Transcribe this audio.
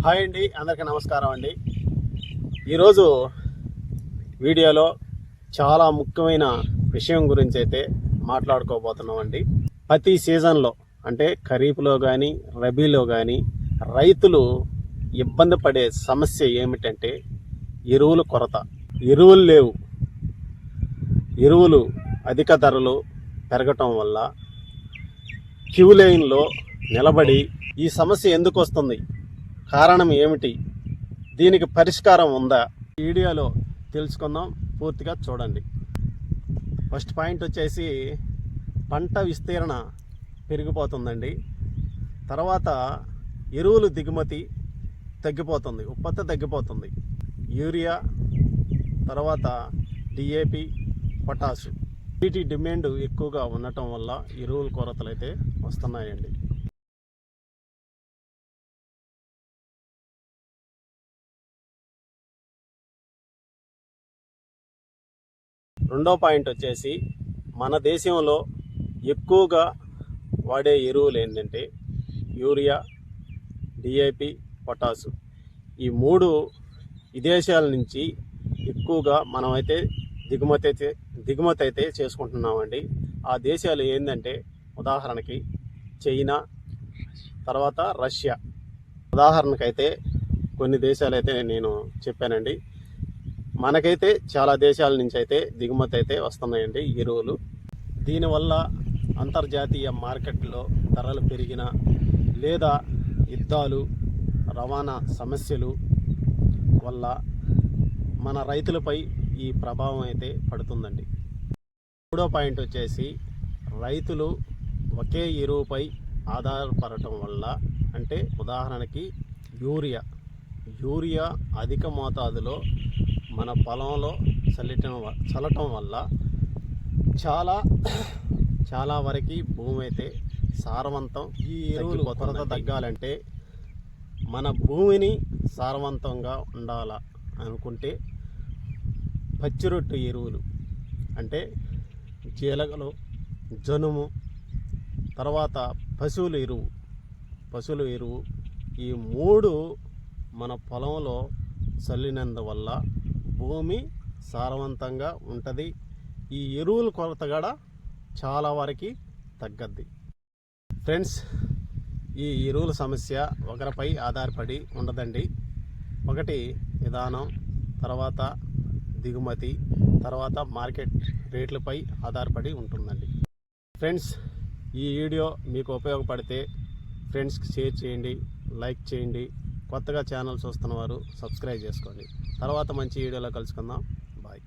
Hi అండి, అందరికీ నమస్కారం అండి. ఈరోజు వీడియోలో చాలా ముఖ్యమైన విషయం గురించి అయితే మాట్లాడుకోబోతున్నామండి. ప్రతి సీజన్లో అంటే ఖరీఫ్లో కానీ రబీలో కానీ రైతులు ఇబ్బంది పడే సమస్య ఏమిటంటే ఎరువుల కొరత. ఎరువులు లేవు. ఎరువులు అధిక ధరలు పెరగటం వల్ల క్యూ లైన్లో నిలబడి ఈ సమస్య ఎందుకు వస్తుంది, కారణం ఏమిటి, దీనికి పరిష్కారం ఉందా, ఈ వీడియోలో తెలుసుకుందాం. పూర్తిగా చూడండి. ఫస్ట్ పాయింట్ వచ్చేసి పంట విస్తీర్ణ పెరిగిపోతుందండి. తర్వాత ఎరువులు దిగుమతి తగ్గిపోతుంది, ఉత్పత్తి తగ్గిపోతుంది. యూరియా, తర్వాత డిఏపి, పొటాషు వీటి డిమాండ్ ఎక్కువగా ఉండటం వల్ల ఎరువుల కొరతలు అయితే వస్తున్నాయండి. రెండో పాయింట్ వచ్చేసి మన దేశంలో ఎక్కువగా వాడే ఎరువులు ఏంటంటే యూరియా, డిఏపి, పొటాసు. ఈ మూడు విదేశాల నుంచి ఎక్కువగా మనమైతే దిగుమతి అయితే చేసుకుంటున్నామండి. ఆ దేశాలు ఏంటంటే ఉదాహరణకి చైనా, తర్వాత రష్యా. ఉదాహరణకైతే కొన్ని దేశాలు అయితే నేను చెప్పానండి. మనకైతే చాలా దేశాల నుంచి అయితే దిగుమతి అయితే వస్తున్నాయండి ఎరువులు. దీనివల్ల అంతర్జాతీయ మార్కెట్లో ధరలు పెరిగిన లేదా యుద్ధాలు, రవాణా సమస్యలు వల్ల మన రైతులపై ఈ ప్రభావం అయితే పడుతుందండి. మూడో పాయింట్ వచ్చేసి రైతులు ఒకే ఎరువుపై ఆధారపడటం వల్ల, అంటే ఉదాహరణకి యూరియా అధిక మోతాదులో మన పొలంలో చల్లటం వల్ల చాలా వరకు భూమి అయితే సారవంతం. ఈ ఎరువులు కొరత తగ్గాలంటే మన భూమిని సారవంతంగా ఉండాల అనుకుంటే పచ్చిరొట్టు ఎరువులు అంటే జీలగలు, జనుము, తర్వాత పశువుల ఎరువు ఈ మూడు మన పొలంలో చల్లినందువల్ల భూమి సారవంతంగా ఉంటుంది. ఈ ఎరువుల కొరత కూడా చాలా వరకు తగ్గద్ది. ఫ్రెండ్స్, ఈ ఎరువుల సమస్య ఒకరిపై ఆధారపడి ఉండదండి. ఒకటి విధానం, తర్వాత దిగుమతి, తర్వాత మార్కెట్ రేట్లపై ఆధారపడి ఉంటుందండి. ఫ్రెండ్స్, ఈ వీడియో మీకు ఉపయోగపడితే ఫ్రెండ్స్కి షేర్ చేయండి, లైక్ చేయండి. కొత్తగా ఛానల్ చూస్తున్న వారు సబ్స్క్రైబ్ చేసుకోండి. తర్వాత మంచి వీడియోలో కలుసుకుందాం. బాయ్.